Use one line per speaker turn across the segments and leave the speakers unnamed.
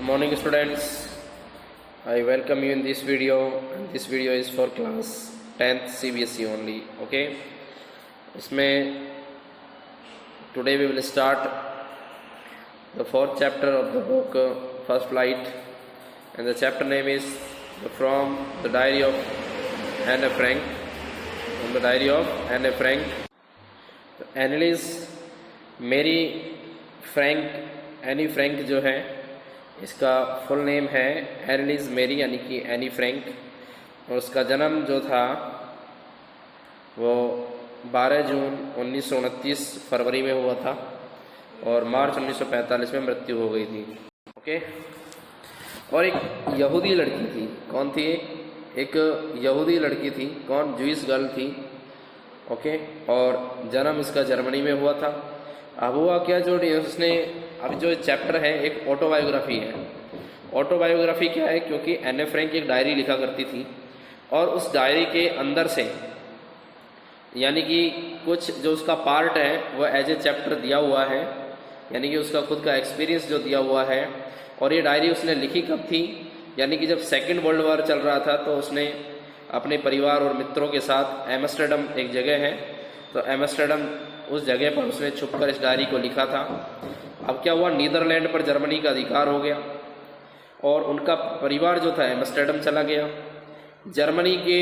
morning students. I welcome you in this video, and this video is for class 10th CBSE only. Okay, इसमें today we will start the fourth chapter of the book First Flight, and the chapter name is From the Diary of Anne Frank. From the Diary of Anne Frank. Annelies मेरी Anne Frank जो है, इसका full name है एनलीज मेरी यानी कि Anne Frank, और उसका जन्म जो था वो 12 जून 1929 फरवरी में हुआ था और मार्च 1945 में मृत्यु हो गई थी। ओके, और एक यहूदी लड़की थी। कौन थी? एक यहूदी लड़की थी। कौन? जूइश गर्ल थी। ओके, और जन्म इसका जर्मनी में हुआ था। अब हुआ क्या, जो उसने अब जो चैप्टर है एक ऑटोबायोग्राफी है। ऑटोबायोग्राफी क्या है? क्योंकि एने फ्रैंक एक डायरी लिखा करती थी और उस डायरी के अंदर से यानी कि कुछ जो उसका पार्ट है वो एज ए चैप्टर दिया हुआ है, यानी कि उसका खुद का एक्सपीरियंस जो दिया हुआ है। और ये डायरी उसने लिखी कब थी? यानी कि जब सेकेंड वर्ल्ड वॉर चल रहा था, तो उसने अपने परिवार और मित्रों के साथ एम्स्टर्डम एक जगह है, तो एम्स्टर्डम उस जगह पर उसने छुपकर इस डायरी को लिखा था। अब क्या हुआ, नीदरलैंड पर जर्मनी का अधिकार हो गया और उनका परिवार जो था एम्स्टर्डम चला गया। जर्मनी के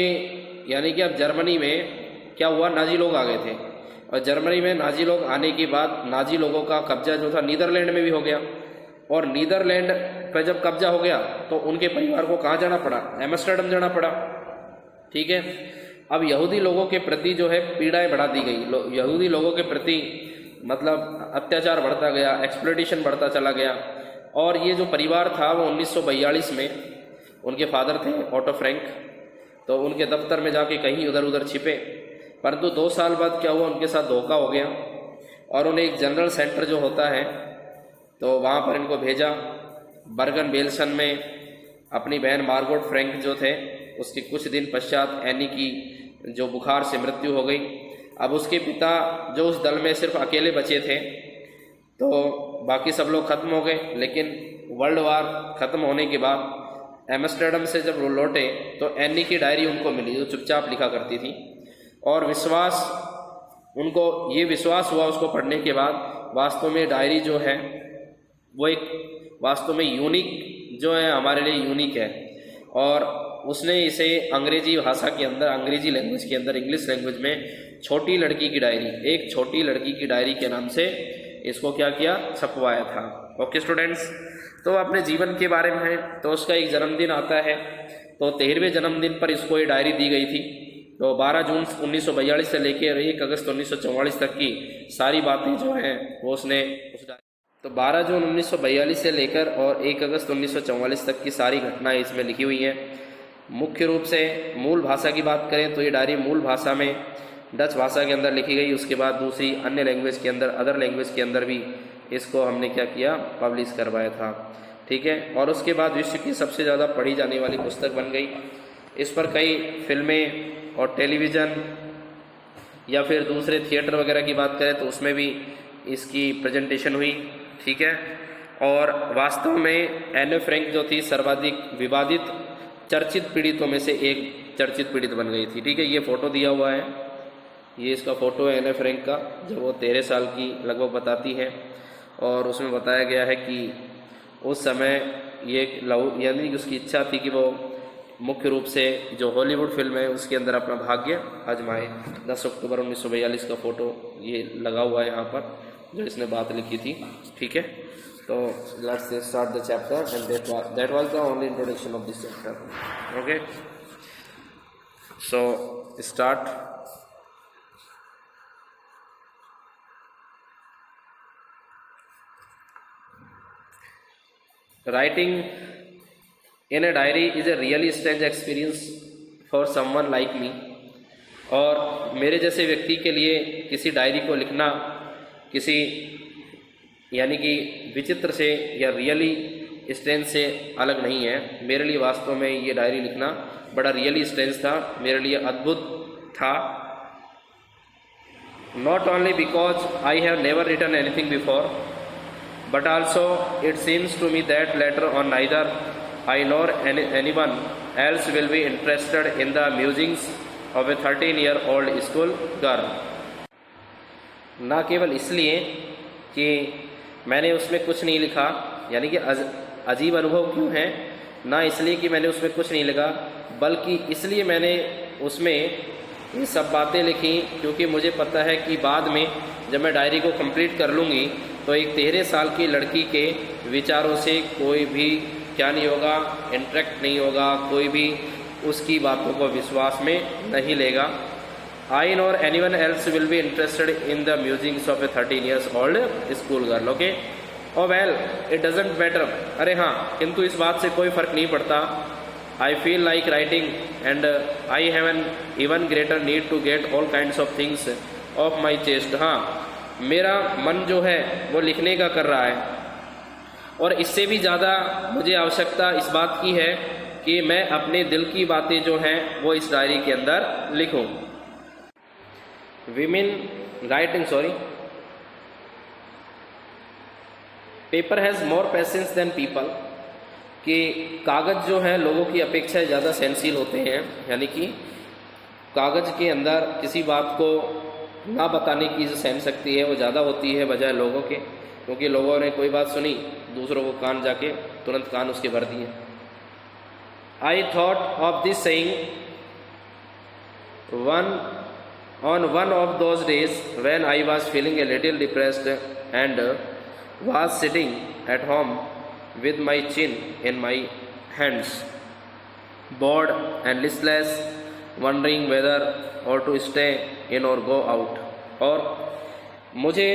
यानी कि अब जर्मनी में क्या हुआ, नाजी लोग आ गए थे, और जर्मनी में नाजी लोग आने के बाद नाजी लोगों का कब्जा जो था नीदरलैंड में भी हो गया। और नीदरलैंड पर जब कब्जा हो गया तो उनके परिवार को कहाँ जाना पड़ा? एम्स्टर्डम जाना पड़ा। ठीक है, अब यहूदी लोगों के प्रति जो है पीड़ाएं बढ़ा दी गई। यहूदी लोगों के प्रति मतलब अत्याचार बढ़ता गया, एक्सप्लॉइटेशन बढ़ता चला गया। और ये जो परिवार था वो 1942 में, उनके फादर थे ऑटो फ्रैंक, तो उनके दफ्तर में जाके कहीं उधर उधर छिपे। परंतु 2 साल बाद क्या हुआ, उनके साथ धोखा हो गया और उन्हें एक जनरल सेंटर जो होता है तो वहाँ पर इनको भेजा। बर्गन बेल्सन में अपनी बहन मार्गोट फ्रैंक जो थे, उसके कुछ दिन पश्चात एनी की जो बुखार से मृत्यु हो गई। अब उसके पिता जो उस दल में सिर्फ अकेले बचे थे, तो बाकी सब लोग खत्म हो गए। लेकिन वर्ल्ड वार ख़त्म होने के बाद एम्स्टर्डम से जब वो लौटे तो एनी की डायरी उनको मिली, जो चुपचाप लिखा करती थी। और उनको ये विश्वास हुआ उसको पढ़ने के बाद, वास्तव में डायरी जो है वो एक वास्तव में यूनिक जो है, हमारे लिए यूनिक है। और उसने इसे अंग्रेजी भाषा के अंदर, अंग्रेजी लैंग्वेज के अंदर, इंग्लिश लैंग्वेज में छोटी लड़की की डायरी, एक छोटी लड़की की डायरी के नाम से इसको क्या किया, छपवाया था। ओके स्टूडेंट्स, तो अपने जीवन के बारे में है, तो उसका एक जन्मदिन आता है, तो 13वें जन्मदिन पर इसको ये डायरी दी गई थी। तो 12 जून 1942 से लेकर 1 अगस्त 1944 तक की सारी बातें जो हैं वो उसने तो 12 जून 1942 से लेकर और 1 अगस्त 1944 तक की सारी घटनाएं इसमें लिखी हुई हैं। मुख्य रूप से मूल भाषा की बात करें तो ये डायरी मूल भाषा में डच भाषा के अंदर लिखी गई। उसके बाद दूसरी अन्य लैंग्वेज के अंदर, अदर लैंग्वेज के अंदर भी इसको हमने क्या किया, पब्लिश करवाया था। ठीक है, और उसके बाद विश्व की सबसे ज़्यादा पढ़ी जाने वाली पुस्तक बन गई। इस पर कई फिल्में और टेलीविज़न या फिर दूसरे थिएटर वगैरह की बात करें तो उसमें भी इसकी प्रेजेंटेशन हुई। ठीक है, और वास्तव में एने फ्रैंक जो थी सर्वाधिक विवादित चर्चित पीड़ितों में से एक चर्चित पीड़ित बन गई थी। ठीक है, ये फ़ोटो दिया हुआ है, ये इसका फ़ोटो है एने फ्रैंक का, जब वो 13 साल की लगभग बताती है। और उसमें बताया गया है कि उस समय ये यानी कि उसकी इच्छा थी कि वो मुख्य रूप से जो हॉलीवुड फिल्म है उसके अंदर अपना भाग्य आजमाए। 10 अक्टूबर 1942 का फ़ोटो ये लगा हुआ है यहाँ पर, जो इसने बात लिखी थी। ठीक है, तो let's start the chapter, and that was the only introduction of this chapter. Okay, so start. Writing in a diary is a really strange experience for someone like me। और मेरे जैसे व्यक्ति के लिए किसी डायरी को लिखना किसी यानी कि विचित्र से या रियली स्ट्रेंज से अलग नहीं है। मेरे लिए वास्तव में ये डायरी लिखना बड़ा रियली स्ट्रेंज था, मेरे लिए अद्भुत था। Not only because I have never written anything before, but also it seems to me that later on neither I nor anyone else will be interested in the musings of a 13-year-old school girl. ना केवल इसलिए कि मैंने उसमें कुछ नहीं लिखा, यानी कि अजीब अनुभव क्यों है, ना इसलिए कि मैंने उसमें कुछ नहीं लिखा, बल्कि इसलिए मैंने उसमें ये सब बातें लिखी क्योंकि मुझे पता है कि बाद में जब मैं डायरी को कंप्लीट कर लूँगी तो एक 13 साल की लड़की के विचारों से कोई भी क्या नहीं होगा, इंटरेक्ट नहीं होगा, कोई भी उसकी बातों को विश्वास में नहीं लेगा. I nor anyone else will be interested in the musings of a 13-year-old school girl. Okay? Oh well, it doesn't matter. अरे हाँ, किंतु इस बात से कोई फ़र्क नहीं पड़ता. I feel like writing and I have an even greater need to get all kinds of things off my chest. हाँ, मेरा मन जो है वो लिखने का कर रहा है और इससे भी ज़्यादा मुझे आवश्यकता इस बात की है कि मैं अपने दिल की बातें जो हैं वो इस डायरी के अंदर लिखूं. Women writing, paper has more patience than people. कि कागज़ जो है लोगों की अपेक्षा ज़्यादा सहनशील होते हैं, यानी कि कागज़ के अंदर किसी बात को ना बताने की जो सहन शक्ति है वो ज़्यादा होती है बजाय लोगों के, क्योंकि लोगों ने कोई बात सुनी दूसरों को कान जाके तुरंत कान उसके भर दिए. I thought of this saying on one of those days when I was feeling a little depressed and was sitting at home with my chin in my hands, bored and listless, wondering whether or to stay in or go out. और मुझे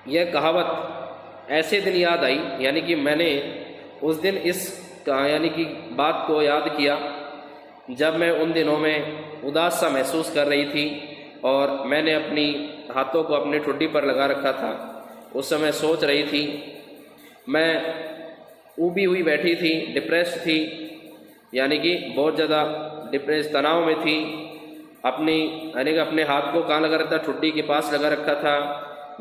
यह कहावत ऐसे दिन याद आई, यानी कि मैंने उस दिन इस यानी कि बात को याद किया जब मैं उन दिनों में उदास सा महसूस कर रही थी और मैंने अपनी हाथों को अपनी ठुड्डी पर लगा रखा था. उस समय सोच रही थी, मैं ऊबी हुई बैठी थी, डिप्रेस्ड थी, यानी कि बहुत ज़्यादा डिप्रेस तनाव में थी. यानी कि अपने हाथ को कहाँ लगा रखा था, ठुड्डी के पास लगा रखा था.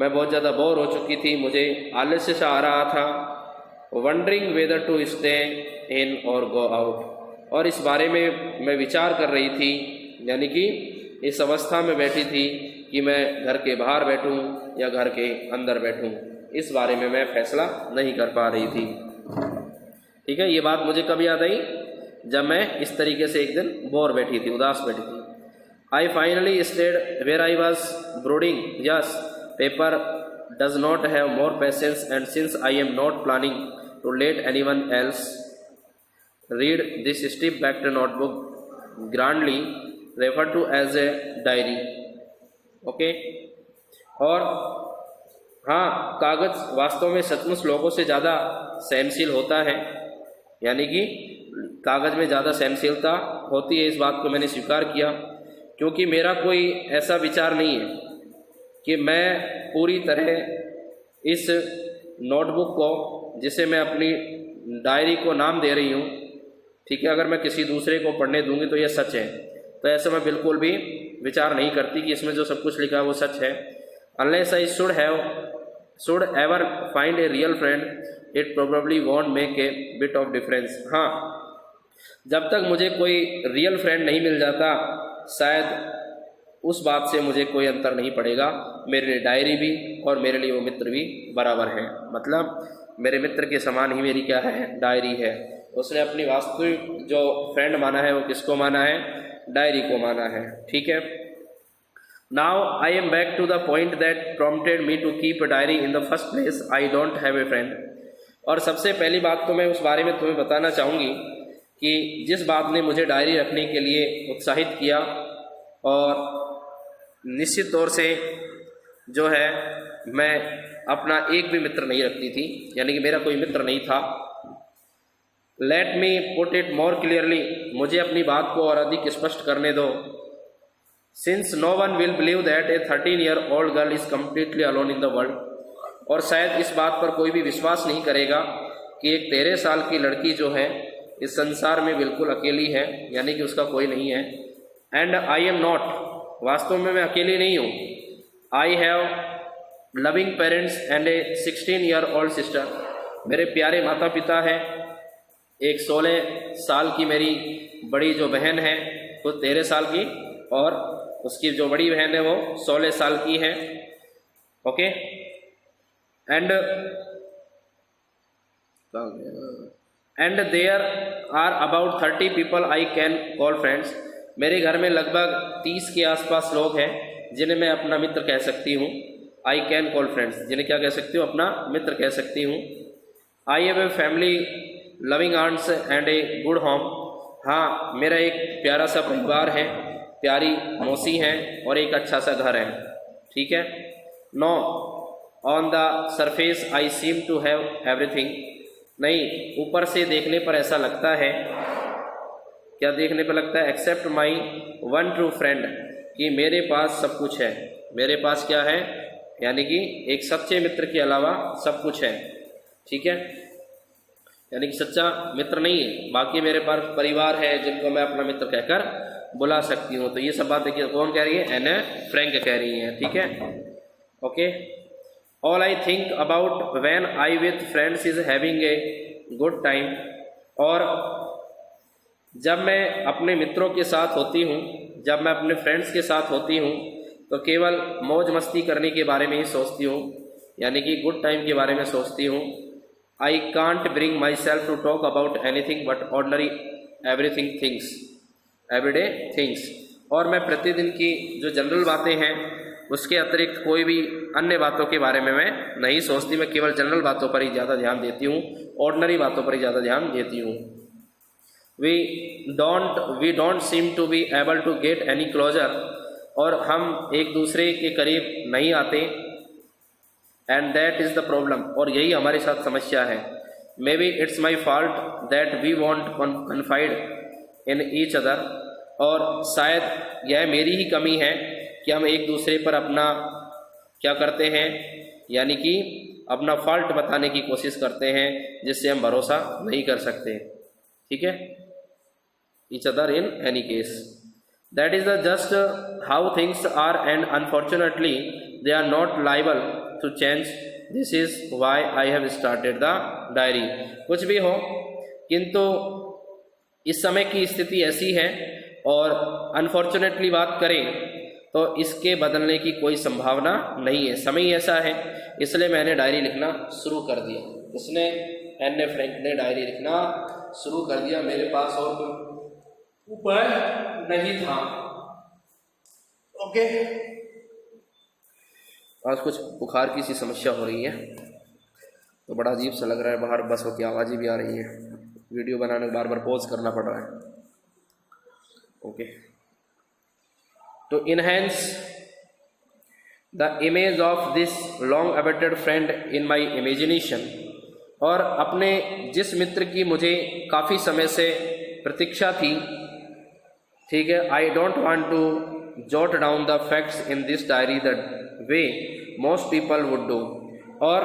मैं बहुत ज़्यादा बोर हो चुकी थी, मुझे आलस्य सा आ रहा था. Wondering whether to stay in or go out, और इस बारे में मैं विचार कर रही थी, यानी कि इस अवस्था में बैठी थी कि मैं घर के बाहर बैठूं या घर के अंदर बैठूं, इस बारे में मैं फैसला नहीं कर पा रही थी. ठीक है, ये बात मुझे कब याद आई, जब मैं इस तरीके से एक दिन बोर बैठी थी, उदास बैठी थी. I finally stayed where I was brooding. Yes, paper does not have more patience and since I am not planning to let anyone else read this step-backed notebook, grandly referred to as a diary. Okay, और हाँ, कागज़ वास्तव में सचमुच लोगों से ज़्यादा सहनशील होता है, यानी कि कागज़ में ज़्यादा सहनशीलता होती है. इस बात को मैंने स्वीकार किया क्योंकि मेरा कोई ऐसा विचार नहीं है कि मैं पूरी तरह इस नोटबुक को, जिसे मैं अपनी डायरी को नाम दे रही हूँ, ठीक है, अगर मैं किसी दूसरे को पढ़ने दूंगी तो यह सच है. तो ऐसे मैं बिल्कुल भी विचार नहीं करती कि इसमें जो सब कुछ लिखा है वो सच है. Unless I should ever find a real friend it probably want make a bit of difference. हाँ, जब तक मुझे कोई रियल फ्रेंड नहीं मिल जाता शायद उस बात से मुझे कोई अंतर नहीं पड़ेगा. मेरे लिए डायरी भी और मेरे लिए वो मित्र भी बराबर हैं. मतलब मेरे मित्र के समान ही मेरी क्या है, डायरी है. उसने अपनी वास्तविक जो फ्रेंड माना है वो किसको माना है, डायरी को माना है. ठीक है. Now I am back to the point that prompted me to keep a diary in the first place. I don't have a friend. और सबसे पहली बात तो मैं उस बारे में तुम्हें बताना चाहूँगी कि जिस बात ने मुझे डायरी रखने के लिए उत्साहित किया, और निश्चित तौर से जो है मैं अपना एक भी मित्र नहीं रखती थी, यानी कि मेरा कोई मित्र नहीं था. Let me put it more clearly, मुझे अपनी बात को और अधिक स्पष्ट करने दो. Since no one will believe that a 13-year-old girl is completely alone in the world, और शायद इस बात पर कोई भी विश्वास नहीं करेगा कि एक 13 साल की लड़की जो है इस संसार में बिल्कुल अकेली है, यानी कि उसका कोई नहीं है. एंड आई एम नॉट, वास्तव में मैं अकेली नहीं हूँ. I have loving parents and A 16-year-old sister. मेरे प्यारे माता पिता हैं, एक 16 साल की मेरी बड़ी जो बहन है वो 13 साल की, और उसकी जो बड़ी बहन है वो 16 साल की है। Okay, and there are about 30 people I can call friends. मेरे घर में लगभग 30 के आसपास लोग हैं जिन्हें मैं अपना मित्र कह सकती हूँ। आई कैन कॉल फ्रेंड्स, जिन्हें क्या कह सकती हूँ, अपना मित्र कह सकती हूँ। I have a family loving aunts and a good home. हाँ, मेरा एक प्यारा सा परिवार है, प्यारी मौसी हैं और एक अच्छा सा घर है। ठीक है। No, on the surface I seem to have everything. नहीं, ऊपर से देखने पर ऐसा लगता है, क्या देखने पर लगता है, except my one true friend, कि मेरे पास सब कुछ है। मेरे पास क्या है, यानी कि एक सच्चे मित्र के अलावा सब कुछ है। ठीक है, यानी कि सच्चा मित्र नहीं है, बाकी मेरे पास परिवार है जिनको मैं अपना मित्र कहकर बुला सकती हूँ। तो ये सब बातें कौन कह रही है, एने फ्रैंक कह रही हैं। ठीक है, okay. All I think about when I with friends is having a good time. और जब मैं अपने मित्रों के साथ होती हूँ, जब मैं अपने फ्रेंड्स के साथ होती हूँ, तो केवल मौज मस्ती करने के बारे में ही सोचती हूँ, यानी कि गुड टाइम के बारे में सोचती हूँ। I can't bring myself to talk about anything but ordinary everything things, everyday things. और मैं प्रतिदिन की जो जनरल बातें हैं उसके अतिरिक्त कोई भी अन्य बातों के बारे में मैं नहीं सोचती। मैं केवल जनरल बातों पर ही ज़्यादा ध्यान देती हूँ, ऑर्डनरी बातों पर ही ज़्यादा ध्यान देती हूँ। We don't seem to be able to get any closer. और हम एक दूसरे के करीब नहीं आते, and that is the problem. और यही हमारे साथ समस्या है। Maybe it's my fault that we won't confide in each other. और शायद यह मेरी ही कमी है कि हम एक दूसरे पर अपना क्या करते हैं, यानी कि अपना फॉल्ट बताने की कोशिश करते हैं, जिससे हम भरोसा नहीं कर सकते। ठीक है, each other in any case. That is the just how things are, and unfortunately they are not liable to change. This is why I have started the diary. कुछ भी हो, किंतु इस समय की स्थिति ऐसी है, और अनफॉर्चुनेटली बात करें तो इसके बदलने की कोई संभावना नहीं है। समय ऐसा है, इसलिए मैंने डायरी लिखना शुरू कर दिया। इसने एने फ्रैंक ने डायरी लिखना शुरू कर दिया। मेरे पास और कोई उपाय नहीं था। ओके, आज कुछ बुखार की सी समस्या हो रही है, तो बड़ा अजीब सा लग रहा है। बाहर बसों की आवाज़ें भी आ रही है, वीडियो बनाने में बार बार पॉज करना पड़ रहा है। Okay, to enhance the image of this long awaited friend in my imagination। और अपने जिस मित्र की मुझे काफ़ी समय से प्रतीक्षा थी, ठीक है, I don't want to jot down the facts in this diary the way most people would do। और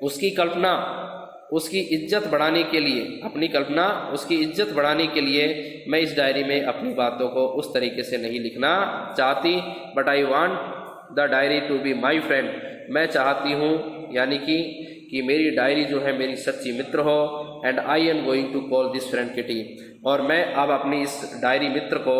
उसकी कल्पना, उसकी इज्जत बढ़ाने के लिए, अपनी कल्पना उसकी इज्जत बढ़ाने के लिए मैं इस डायरी में अपनी बातों को उस तरीके से नहीं लिखना चाहती। But I want the diary to be my friend. मैं चाहती हूँ, यानी कि मेरी डायरी जो है मेरी सच्ची मित्र हो। And I am going to call this friend Kitty. और मैं अब अपनी इस डायरी मित्र को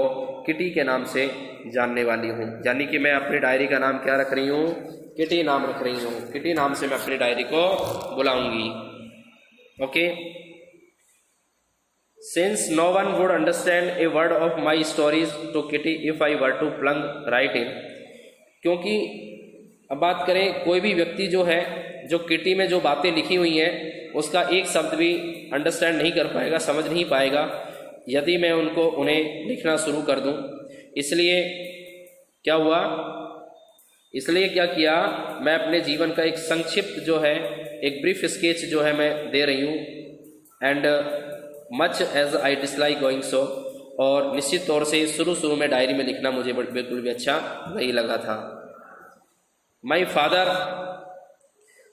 किटी के नाम से जानने वाली हूँ। यानी कि मैं अपनी डायरी का नाम क्या रख रही हूँ, किटी नाम रख रही हूँ। किटी नाम से मैं अपनी डायरी को बुलाऊंगी। Okay, since no one would understand a word of my stories to Kitty if I were to plunge right in। क्योंकि अब बात करें, कोई भी व्यक्ति जो है, जो किटी में जो बातें लिखी हुई हैं उसका एक शब्द भी अंडरस्टैंड नहीं कर पाएगा, समझ नहीं पाएगा, यदि मैं उन्हें लिखना शुरू कर दूं। इसलिए क्या हुआ, इसलिए क्या किया, मैं अपने जीवन का एक संक्षिप्त जो है, एक ब्रीफ स्केच जो है मैं दे रही हूँ। And much as I dislike going so. और निश्चित तौर से शुरू में डायरी में लिखना मुझे बिल्कुल भी अच्छा नहीं लगा था। My father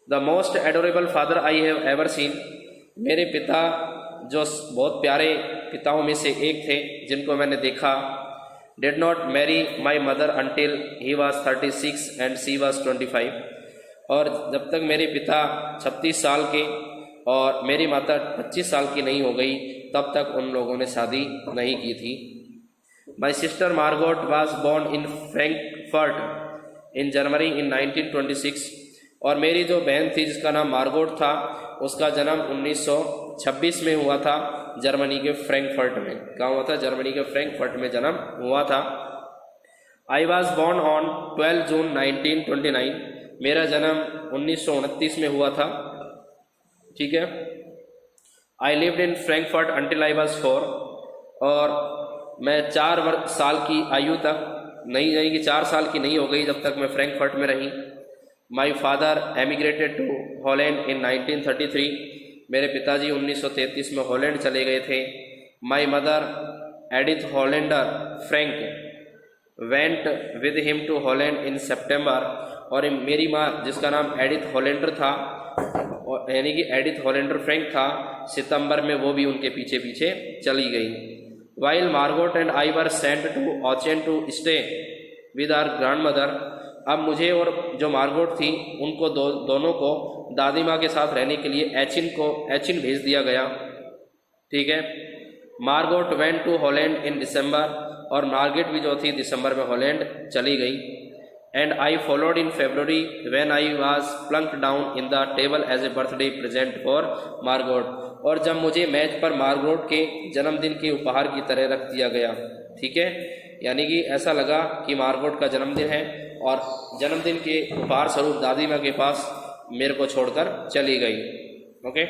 the most adorable father I have ever seen. मेरे पिता जो बहुत प्यारे पिताओं में से एक थे जिनको मैंने देखा। Did not marry my mother until he was 36 and she was 25। और जब तक मेरे पिता 36 साल के और मेरी माता 25 साल की नहीं हो गई तब तक उन लोगों ने शादी नहीं की थी। My sister Margot was born in Frankfurt in January in 1926। और मेरी जो बहन थी जिसका नाम मार्गोट था, उसका जन्म 1926 में हुआ था, जर्मनी के फ्रैंकफर्ट में। कहाँ हुआ था? जर्मनी के फ्रैंकफर्ट में जन्म हुआ था। आई वॉज बोर्न ऑन 12 जून 1929। मेरा जन्म 1929 में हुआ था। ठीक है। I lived in Frankfurt until I was 4। और मैं 4 साल की आयु तक नहीं रहेगी, 4 साल की नहीं हो गई जब तक मैं फ्रैंकफर्ट में रही। My father emigrated to Holland in 1933। मेरे पिताजी 1933 में हॉलैंड चले गए थे। My mother Edith Hollander Frank went with him to Holland in September. और मेरी माँ जिसका नाम एडिथ हॉलैंडर था, यानी कि एडिथ हॉलैंडर फ्रैंक था, सितंबर में वो भी उनके पीछे पीछे चली गई। While Margot and I were sent to Aachen to stay with our grandmother. अब मुझे और जो मार्गोट थी उनको दोनों को दादी माँ के साथ रहने के लिए एचिन भेज दिया गया। ठीक है। मार्गोट वेंट टू हॉलैंड इन दिसंबर। और मार्गेट भी जो थी दिसंबर में हॉलैंड चली गई। And I followed in February when I was plunked down in the table as a birthday present for Margot. और जब मुझे मैच पर मार्गोट के जन्मदिन के उपहार की तरह रख दिया गया। ठीक है। यानी कि ऐसा लगा कि मार्गोट का जन्मदिन है और जन्मदिन के उपहार स्वरूप दादी माँ के पास मेरे को छोड़कर चली गई। Okay.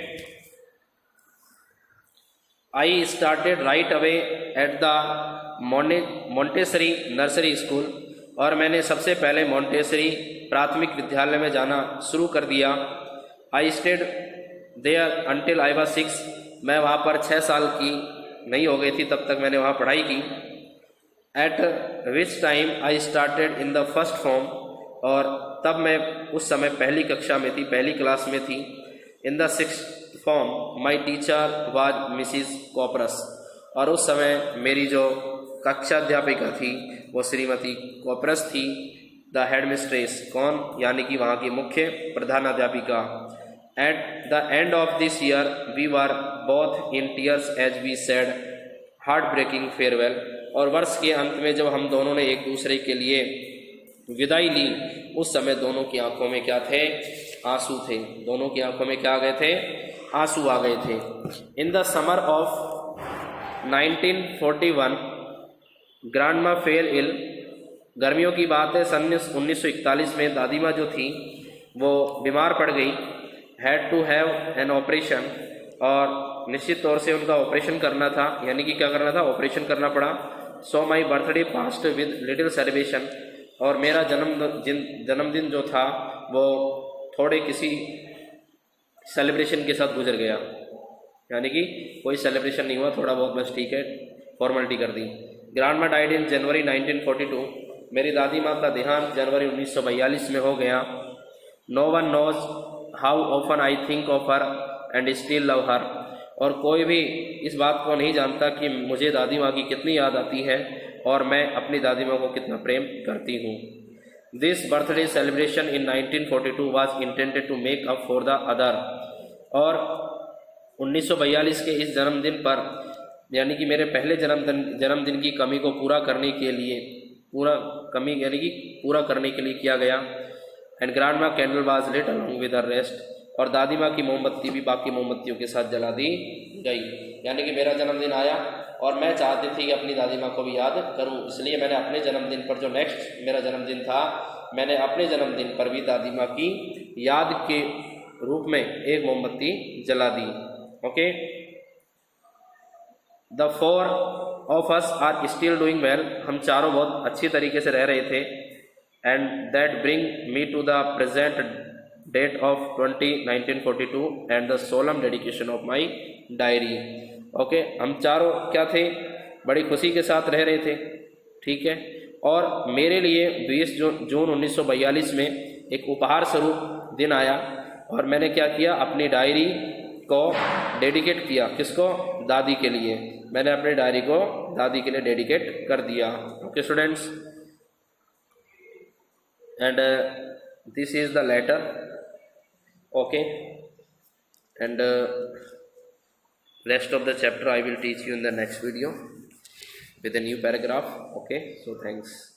I started right away at the Montessori nursery school. और मैंने सबसे पहले मोंटेसरी प्राथमिक विद्यालय में जाना शुरू कर दिया। I stayed there until I was 6। मैं वहाँ पर 6 साल की नहीं हो गई थी तब तक मैंने वहाँ पढ़ाई की। Eight which time I started in the first form. और तब मैं उस समय पहली कक्षा में थी, पहली क्लास में थी। In the 6th form my teacher was Mrs Kuperus. और उस समय मेरी जो कक्षा अध्यापिका थी वो श्रीमती कॉपरस थी। द हेड मिस्ट्रेस, कौन? यानी कि वहाँ की मुख्य प्रधानाध्यापिका। At the end of this year we were both in tears as we said heartbreaking farewell. और वर्ष के अंत में जब हम दोनों ने एक दूसरे के लिए विदाई ली, उस समय दोनों की आंखों में क्या थे? आंसू थे। दोनों की आंखों में क्या आ गए थे? आंसू आ गए थे। In the summer of 1941 grandma fell ill. गर्मियों की बात है, सन 1941 में दादी माँ जो थी वो बीमार पड़ गई। Had to have an operation. और निश्चित तौर से उनका ऑपरेशन करना था। यानी कि क्या करना था? ऑपरेशन करना पड़ा। So my birthday passed with little celebration. और मेरा जन्मदिन जो था वो थोड़े किसी सेलिब्रेशन के साथ गुजर गया। यानी कि कोई सेलिब्रेशन नहीं हुआ, थोड़ा बहुत बस, ठीक है, फॉर्मेलिटी कर दी। ग्रैंडमा डाइड इन जनवरी 1942। मेरी दादी माँ का देहांत जनवरी 1942 में हो गया। No one knows how often I think of her and still love her. और कोई भी इस बात को नहीं जानता कि मुझे दादी माँ की कितनी याद आती है और मैं अपनी दादी माँ को कितना प्रेम करती हूँ। This birthday celebration in 1942 was intended to make up for the other. और 1942 के इस जन्मदिन पर, यानी कि मेरे पहले जन्मदिन की कमी को पूरा करने के लिए, पूरा करने के लिए किया गया। And grandma candle was lit along with the rest. और दादी माँ की मोमबत्ती भी बाकी मोमबत्तियों के साथ जला दी गई। यानी कि मेरा जन्मदिन आया और मैं चाहती थी कि अपनी दादी माँ को भी याद करूं, इसलिए मैंने अपने जन्मदिन पर, जो नेक्स्ट मेरा जन्मदिन था, मैंने अपने जन्मदिन पर भी दादी माँ की याद के रूप में एक मोमबत्ती जला दी। Okay. The 4 of us are still doing well. हम चारों बहुत अच्छी तरीके से रह रहे थे। And that bring me to the present date of 1942 and the solemn dedication of my diary. Okay. हम चारों क्या थे? बड़ी खुशी के साथ रह रहे थे। ठीक है। और मेरे लिए 20 जून 1942 में एक उपहार स्वरूप दिन आया और मैंने क्या किया? अपनी डायरी को डेडिकेट किया। किसको? दादी के लिए। मैंने अपनी डायरी को दादी के लिए डेडिकेट कर दिया। Okay students. And this is the letter. Okay, and rest of the chapter I will teach you in the next video with a new paragraph. Okay, so thanks.